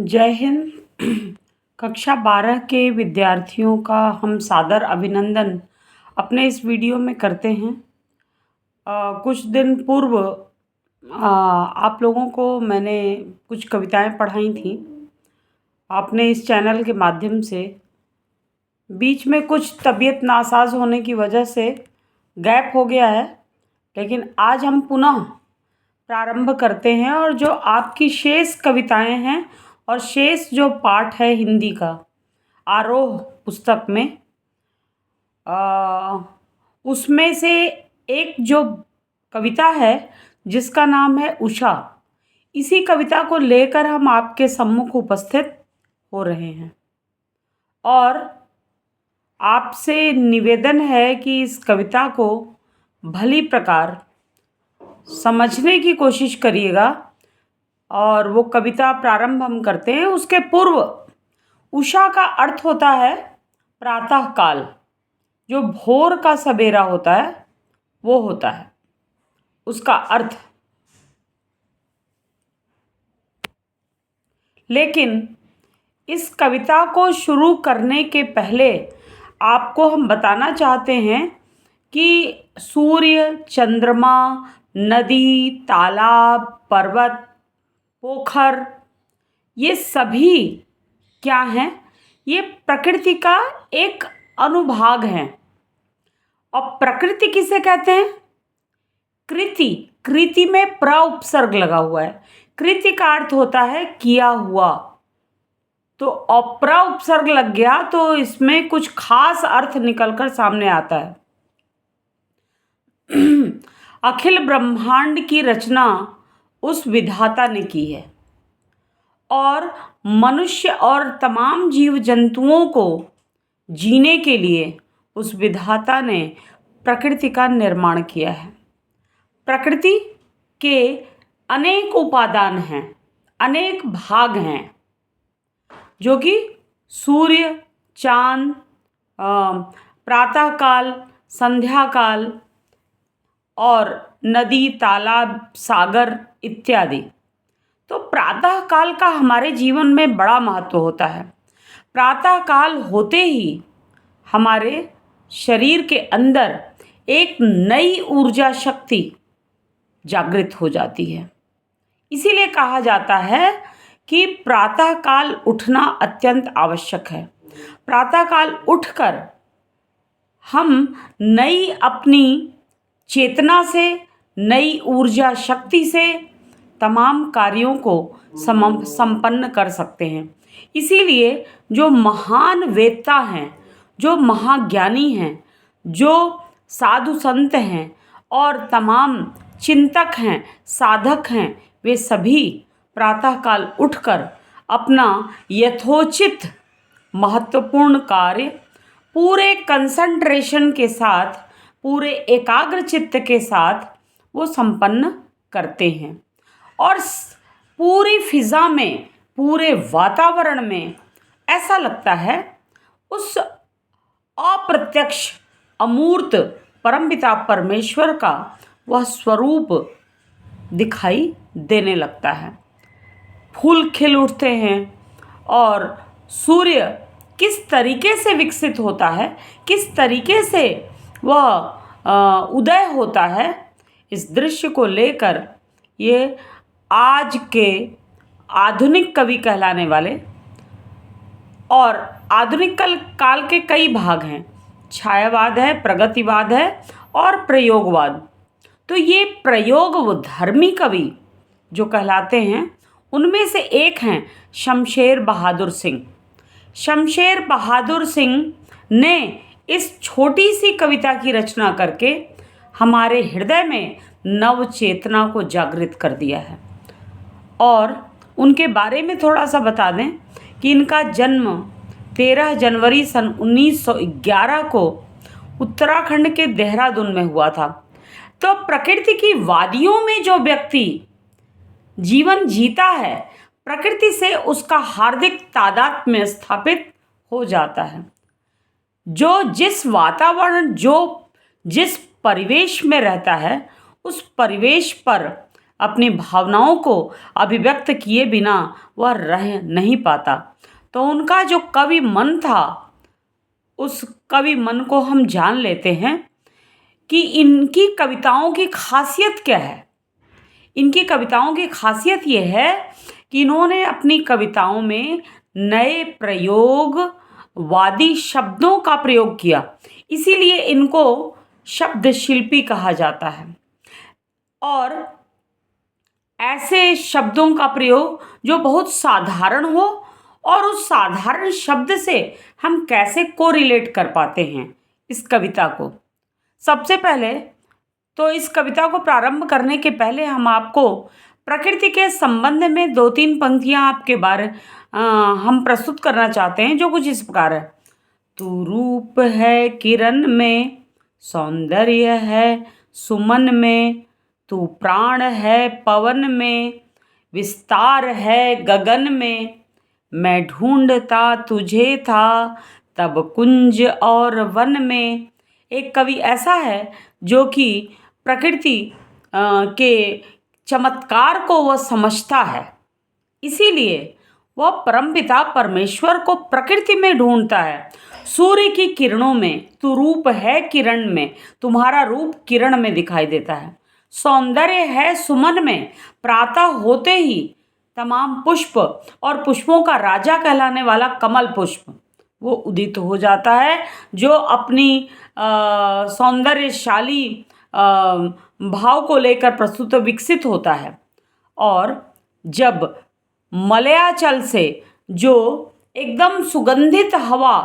जय हिंद। कक्षा 12 के विद्यार्थियों का हम सादर अभिनंदन अपने इस वीडियो में करते हैं। कुछ दिन पूर्व आप लोगों को मैंने कुछ कविताएं पढ़ाई थी अपने इस चैनल के माध्यम से। बीच में कुछ तबीयत नासाज होने की वजह से गैप हो गया है, लेकिन आज हम पुनः प्रारंभ करते हैं और जो आपकी शेष कविताएं हैं और शेष जो पाठ है हिंदी का आरोह पुस्तक में, उसमें से एक जो कविता है जिसका नाम है उषा, इसी कविता को लेकर हम आपके सम्मुख उपस्थित हो रहे हैं और आपसे निवेदन है कि इस कविता को भली प्रकार समझने की कोशिश करिएगा। और वो कविता प्रारंभ हम करते हैं। उसके पूर्व उषा का अर्थ होता है प्रातः काल, जो भोर का सवेरा होता है वो होता है उसका अर्थ। लेकिन इस कविता को शुरू करने के पहले आपको हम बताना चाहते हैं कि सूर्य, चंद्रमा, नदी, तालाब, पर्वत, पोखर, ये सभी क्या हैं? ये प्रकृति का एक अनुभाग है। और प्रकृति किसे कहते हैं? कृति। कृति में प्र उपसर्ग लगा हुआ है। कृति का अर्थ होता है किया हुआ। तो अप्र उपसर्ग लग गया तो इसमें कुछ खास अर्थ निकलकर सामने आता है। अखिल ब्रह्मांड की रचना उस विधाता ने की है और मनुष्य और तमाम जीव जंतुओं को जीने के लिए उस विधाता ने प्रकृति का निर्माण किया है। प्रकृति के अनेक उपादान हैं, अनेक भाग हैं, जो कि सूर्य, चांद, प्रातःकाल, संध्याकाल और नदी, तालाब, सागर इत्यादि। तो प्रातः काल का हमारे जीवन में बड़ा महत्व होता है। प्रातः काल होते ही हमारे शरीर के अंदर एक नई ऊर्जा शक्ति जागृत हो जाती है। इसीलिए कहा जाता है कि प्रातः काल उठना अत्यंत आवश्यक है। प्रातः काल उठकर हम नई अपनी चेतना से, नई ऊर्जा शक्ति से तमाम कार्यों को संपन्न कर सकते हैं। इसीलिए जो महान वेत्ता हैं, जो महाज्ञानी हैं, जो साधु संत हैं और तमाम चिंतक हैं, साधक हैं, वे सभी प्रातःकाल उठकर अपना यथोचित महत्वपूर्ण कार्य पूरे कंसंट्रेशन के साथ, पूरे एकाग्र चित्त के साथ वो संपन्न करते हैं। और पूरी फिज़ा में, पूरे वातावरण में ऐसा लगता है उस अप्रत्यक्ष अमूर्त परमपिता परमेश्वर का वह स्वरूप दिखाई देने लगता है। फूल खिल उठते हैं और सूर्य किस तरीके से विकसित होता है, किस तरीके से वह उदय होता है, इस दृश्य को लेकर ये आज के आधुनिक कवि कहलाने वाले, और आधुनिक काल के कई भाग हैं, छायावाद है, प्रगतिवाद है और प्रयोगवाद। तो ये प्रयोगधर्मी कवि जो कहलाते हैं उनमें से एक हैं शमशेर बहादुर सिंह। शमशेर बहादुर सिंह ने इस छोटी सी कविता की रचना करके हमारे हृदय में नव चेतना को जागृत कर दिया है। और उनके बारे में थोड़ा सा बता दें कि इनका जन्म 13 जनवरी सन 1911 को उत्तराखंड के देहरादून में हुआ था। तो प्रकृति की वादियों में जो व्यक्ति जीवन जीता है, प्रकृति से उसका हार्दिक तादात्म्य स्थापित हो जाता है। जो जिस वातावरण, जो जिस परिवेश में रहता है, उस परिवेश पर अपनी भावनाओं को अभिव्यक्त किए बिना वह रह नहीं पाता। तो उनका जो कवि मन था, उस कवि मन को हम जान लेते हैं कि इनकी कविताओं की खासियत क्या है। इनकी कविताओं की खासियत ये है कि इन्होंने अपनी कविताओं में नए प्रयोगवादी शब्दों का प्रयोग किया, इसीलिए इनको शब्द शिल्पी कहा जाता है। और ऐसे शब्दों का प्रयोग जो बहुत साधारण हो, और उस साधारण शब्द से हम कैसे कोरिलेट कर पाते हैं इस कविता को। सबसे पहले तो इस कविता को प्रारंभ करने के पहले हम आपको प्रकृति के संबंध में 2-3 पंक्तियां आपके बारे हम प्रस्तुत करना चाहते हैं, जो कुछ इस प्रकार है। तू रूप है किरण में, सौंदर्य है सुमन में, तू प्राण है पवन में, विस्तार है गगन में, मैं ढूंढता तुझे था तब कुंज और वन में। एक कवि ऐसा है जो कि प्रकृति के चमत्कार को वह समझता है, इसीलिए वह परमपिता परमेश्वर को प्रकृति में ढूंढता है। सूर्य की किरणों में, तू रूप है किरण में, तुम्हारा रूप किरण में दिखाई देता है। सौंदर्य है सुमन में, प्रातः होते ही तमाम पुष्प और पुष्पों का राजा कहलाने वाला कमल पुष्प वो उदित हो जाता है, जो अपनी सौंदर्यशाली भाव को लेकर प्रस्तुत विकसित होता है। और जब मलयाचल से जो एकदम सुगंधित हवा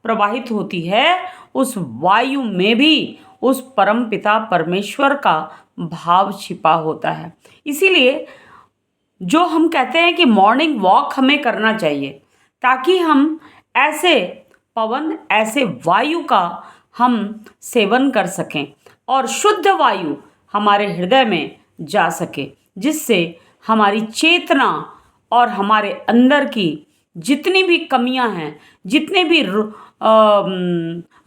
प्रवाहित होती है, उस वायु में भी उस परमपिता परमेश्वर का भाव छिपा होता है। इसीलिए जो हम कहते हैं कि मॉर्निंग वॉक हमें करना चाहिए, ताकि हम ऐसे पवन, ऐसे वायु का हम सेवन कर सकें और शुद्ध वायु हमारे हृदय में जा सके, जिससे हमारी चेतना और हमारे अंदर की जितनी भी कमियां हैं, जितने भी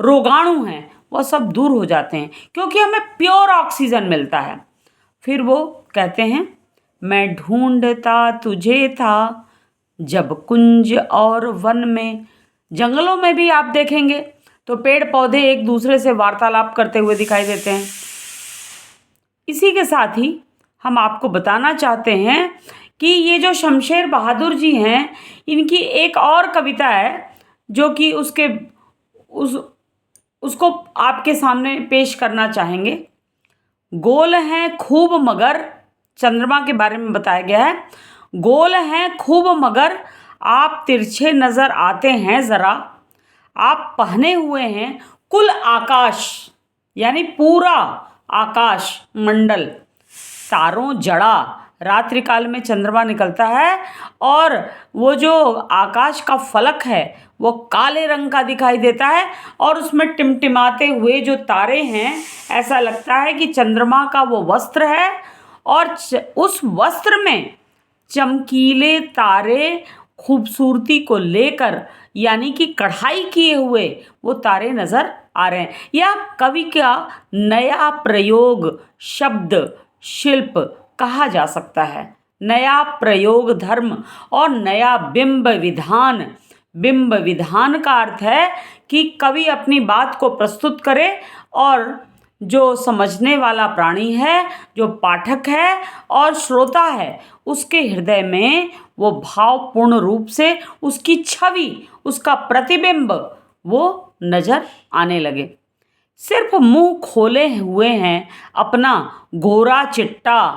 रोगाणु हैं, वह सब दूर हो जाते हैं, क्योंकि हमें प्योर ऑक्सीजन मिलता है। फिर वो कहते हैं, मैं ढूंढता तुझे था जब कुंज और वन में। जंगलों में भी आप देखेंगे तो पेड़ पौधे एक दूसरे से वार्तालाप करते हुए दिखाई देते हैं। इसी के साथ ही हम आपको बताना चाहते हैं कि ये जो शमशेर बहादुर जी हैं, इनकी एक और कविता है जो कि उसको आपके सामने पेश करना चाहेंगे। गोल हैं खूब मगर, चंद्रमा के बारे में बताया गया है। गोल हैं खूब मगर आप तिरछे नज़र आते हैं ज़रा, आप पहने हुए हैं कुल आकाश, यानी पूरा आकाश मंडल, तारों जड़ा। रात्रि काल में चंद्रमा निकलता है और वो जो आकाश का फलक है वो काले रंग का दिखाई देता है, और उसमें टिमटिमाते हुए जो तारे हैं, ऐसा लगता है कि चंद्रमा का वो वस्त्र है, और उस वस्त्र में चमकीले तारे खूबसूरती को लेकर, यानी कि कढ़ाई किए हुए वो तारे नज़र आ रहे हैं। यह कवि का नया प्रयोग शब्द शिल्प कहा जा सकता है, नया प्रयोग धर्म और नया बिंब विधान। बिंब विधान का अर्थ है कि कवि अपनी बात को प्रस्तुत करे, और जो समझने वाला प्राणी है, जो पाठक है और श्रोता है, उसके हृदय में वो भावपूर्ण रूप से उसकी छवि, उसका प्रतिबिंब वो नजर आने लगे। सिर्फ मुंह खोले हुए हैं अपना गोरा चिट्टा,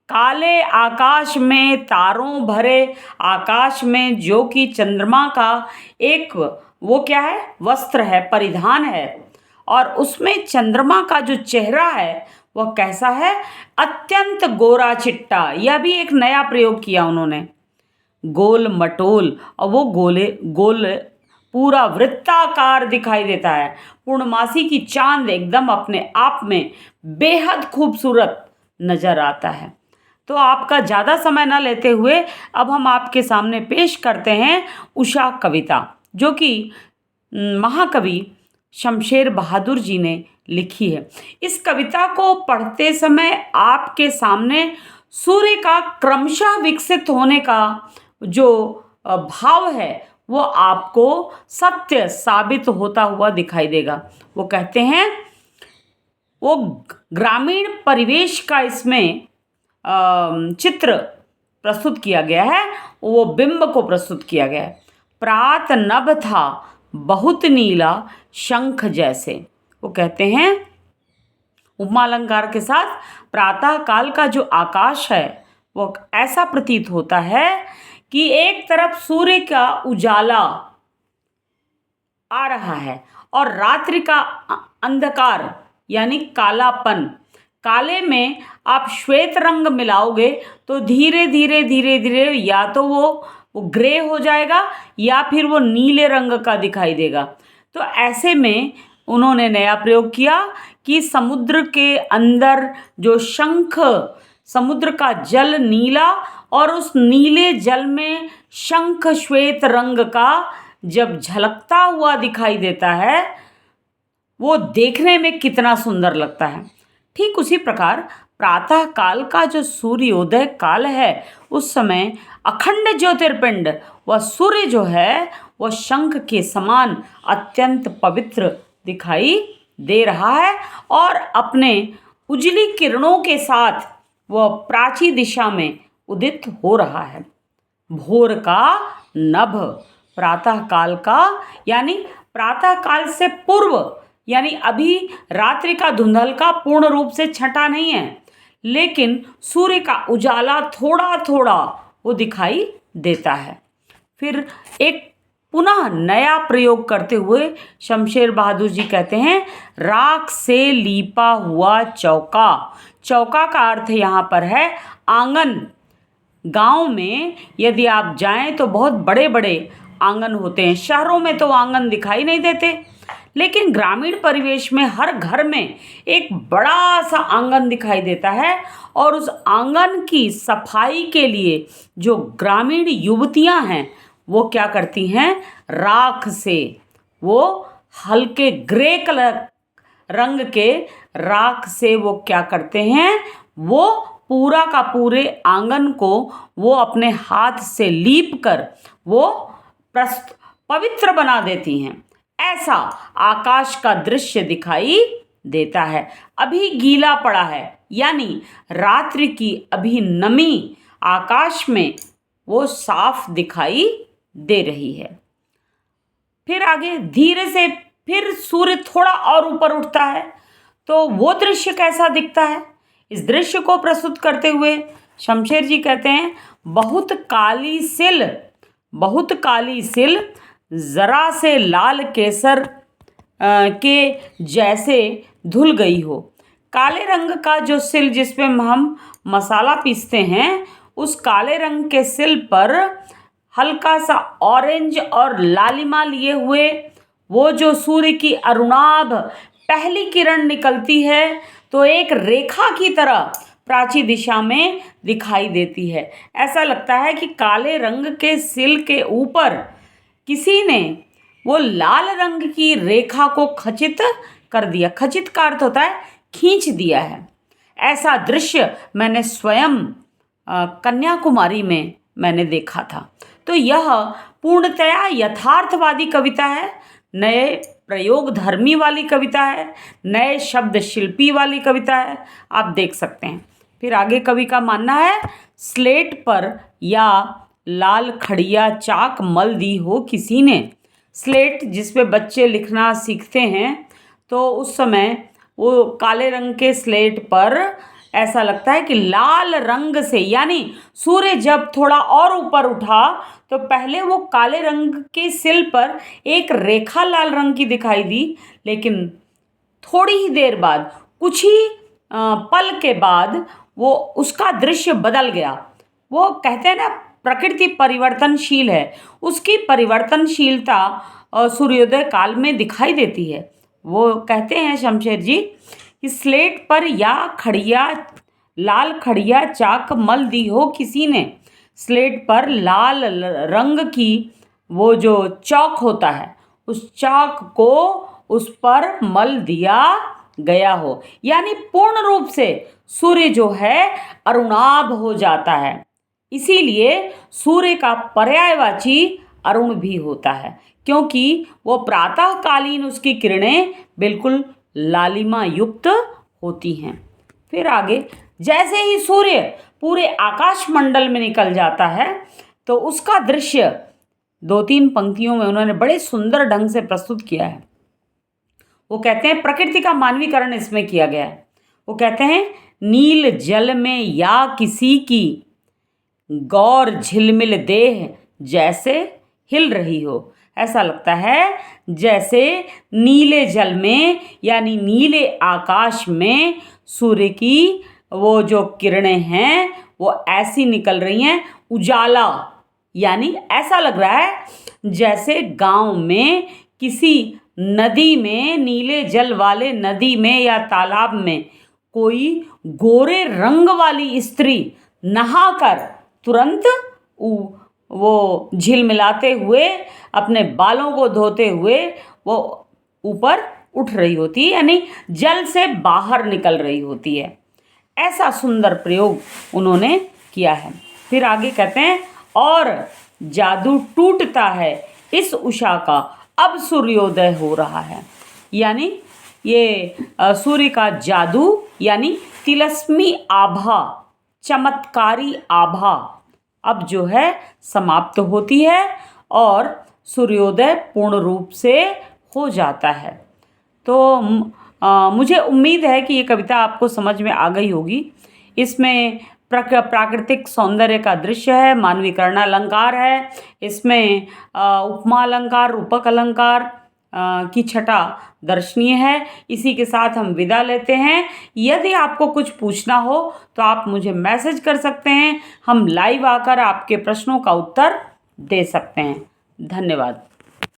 काले आकाश में तारों भरे आकाश में, जो कि चंद्रमा का एक वो क्या है, वस्त्र है, परिधान है, और उसमें चंद्रमा का जो चेहरा है वह कैसा है, अत्यंत गोरा चिट्टा। यह भी एक नया प्रयोग किया उन्होंने। गोल मटोल, और वो गोल पूरा वृत्ताकार दिखाई देता है। पूर्णमासी की चांद एकदम अपने आप में बेहद खूबसूरत नजर आता है। तो आपका ज़्यादा समय ना लेते हुए अब हम आपके सामने पेश करते हैं उषा कविता, जो कि महाकवि शमशेर बहादुर जी ने लिखी है। इस कविता को पढ़ते समय आपके सामने सूर्य का क्रमशः विकसित होने का जो भाव है वो आपको सत्य साबित होता हुआ दिखाई देगा। वो कहते हैं वो ग्रामीण परिवेश का इसमें चित्र प्रस्तुत किया गया है, वो बिंब को प्रस्तुत किया गया है। प्रात नभ था बहुत नीला शंख जैसे। वो कहते हैं उपमा अलंकार के साथ प्रातः काल का जो आकाश है वो ऐसा प्रतीत होता है कि एक तरफ सूर्य का उजाला आ रहा है और रात्रि का अंधकार यानी कालापन। काले में आप श्वेत रंग मिलाओगे तो धीरे धीरे धीरे धीरे या तो वो ग्रे हो जाएगा या फिर वो नीले रंग का दिखाई देगा। तो ऐसे में उन्होंने नया प्रयोग किया कि समुद्र के अंदर जो शंख, समुद्र का जल नीला और उस नीले जल में शंख श्वेत रंग का जब झलकता हुआ दिखाई देता है वो देखने में कितना सुंदर लगता है। ठीक उसी प्रकार प्रातः काल का जो सूर्योदय काल है उस समय अखंड ज्योतिर्पिंड व सूर्य जो है वह शंख के समान अत्यंत पवित्र दिखाई दे रहा है और अपने उजली किरणों के साथ वह प्राची दिशा में उदित हो रहा है। भोर का नभ, प्रातः काल का यानी प्रातः काल से पूर्व, यानी अभी रात्रि का धुंधलका पूर्ण रूप से छटा नहीं है, लेकिन सूर्य का उजाला थोड़ा थोड़ा वो दिखाई देता है। फिर एक पुनः नया प्रयोग करते हुए शमशेर बहादुर जी कहते हैं राख से लीपा हुआ चौका। चौका का अर्थ यहाँ पर है आंगन। गांव में यदि आप जाएं तो बहुत बड़े बड़े आंगन होते हैं, शहरों में तो आंगन दिखाई नहीं देते, लेकिन ग्रामीण परिवेश में हर घर में एक बड़ा सा आंगन दिखाई देता है और उस आंगन की सफाई के लिए जो ग्रामीण युवतियां हैं वो क्या करती हैं, राख से, वो हल्के ग्रे कलर रंग के राख से वो क्या करते हैं, वो पूरा का पूरे आंगन को वो अपने हाथ से लीप कर वो पवित्र बना देती हैं। ऐसा आकाश का दृश्य दिखाई देता है। अभी गीला पड़ा है यानी रात्रि की अभी नमी आकाश में वो साफ दिखाई दे रही है। फिर आगे धीरे से फिर सूर्य थोड़ा और ऊपर उठता है तो वो दृश्य कैसा दिखता है, इस दृश्य को प्रस्तुत करते हुए शमशेर जी कहते हैं बहुत काली सिल जरा से लाल केसर के जैसे धुल गई हो। काले रंग का जो सिल जिसमें हम मसाला पीसते हैं उस काले रंग के सिल पर हल्का सा ऑरेंज और लालिमा लिए हुए वो जो सूर्य की अरुणाभ पहली किरण निकलती है तो एक रेखा की तरह प्राची दिशा में दिखाई देती है। ऐसा लगता है कि काले रंग के सिल के ऊपर किसी ने वो लाल रंग की रेखा को खचित कर दिया। खचित का अर्थ होता है खींच दिया है। ऐसा दृश्य मैंने स्वयं कन्याकुमारी में मैंने देखा था। तो यह पूर्णतया यथार्थवादी कविता है, नए प्रयोग धर्मी वाली कविता है, नए शब्द शिल्पी वाली कविता है, आप देख सकते हैं। फिर आगे कवि का मानना है स्लेट पर या लाल खड़िया चाक मल दी हो किसी ने। स्लेट जिस पे बच्चे लिखना सीखते हैं तो उस समय वो काले रंग के स्लेट पर ऐसा लगता है कि लाल रंग से, यानी सूर्य जब थोड़ा और ऊपर उठा तो पहले वो काले रंग के सिल पर एक रेखा लाल रंग की दिखाई दी, लेकिन थोड़ी ही देर बाद, कुछ ही पल के बाद वो उसका दृश्य बदल गया। वो कहते हैं ना प्रकृति परिवर्तनशील है, उसकी परिवर्तनशीलता सूर्योदय काल में दिखाई देती है। वो कहते हैं शमशेर जी कि स्लेट पर या खड़िया लाल खड़िया चाक मल दी हो किसी ने। स्लेट पर लाल रंग की वो जो चौक होता है उस चाक को उस पर मल दिया गया हो, यानी पूर्ण रूप से सूर्य जो है अरुणाभ हो जाता है। इसीलिए सूर्य का पर्यायवाची अरुण भी होता है, क्योंकि वो प्रातःकालीन उसकी किरणें बिल्कुल लालिमा युक्त होती हैं। फिर आगे, जैसे ही सूर्य पूरे आकाश मंडल में निकल जाता है तो उसका दृश्य 2-3 पंक्तियों में उन्होंने बड़े सुंदर ढंग से प्रस्तुत किया है। वो कहते हैं, प्रकृति का मानवीकरण इसमें किया गया है। वो कहते हैं, नील जल में या किसी की गौर झिलमिल देह जैसे हिल रही हो। ऐसा लगता है जैसे नीले जल में यानी नीले आकाश में सूर्य की वो जो किरणें हैं वो ऐसी निकल रही हैं, उजाला, यानी ऐसा लग रहा है जैसे गांव में किसी नदी में, नीले जल वाले नदी में या तालाब में कोई गोरे रंग वाली स्त्री नहाकर तुरंत वो झिलमिलाते हुए अपने बालों को धोते हुए वो ऊपर उठ रही होती है, यानी जल से बाहर निकल रही होती है। ऐसा सुंदर प्रयोग उन्होंने किया है। फिर आगे कहते हैं, और जादू टूटता है इस उषा का, अब सूर्योदय हो रहा है। यानी ये सूर्य का जादू यानी तिलस्मी आभा, चमत्कारी आभा अब जो है समाप्त होती है और सूर्योदय पूर्ण रूप से हो जाता है। तो मुझे उम्मीद है कि ये कविता आपको समझ में आ गई होगी। इसमें प्राकृतिक सौंदर्य का दृश्य है, मानवीकरण अलंकार है, इसमें उपमा अलंकार, रूपक अलंकार की छटा दर्शनीय है। इसी के साथ हम विदा लेते हैं। यदि आपको कुछ पूछना हो तो आप मुझे मैसेज कर सकते हैं, हम लाइव आकर आपके प्रश्नों का उत्तर दे सकते हैं। धन्यवाद।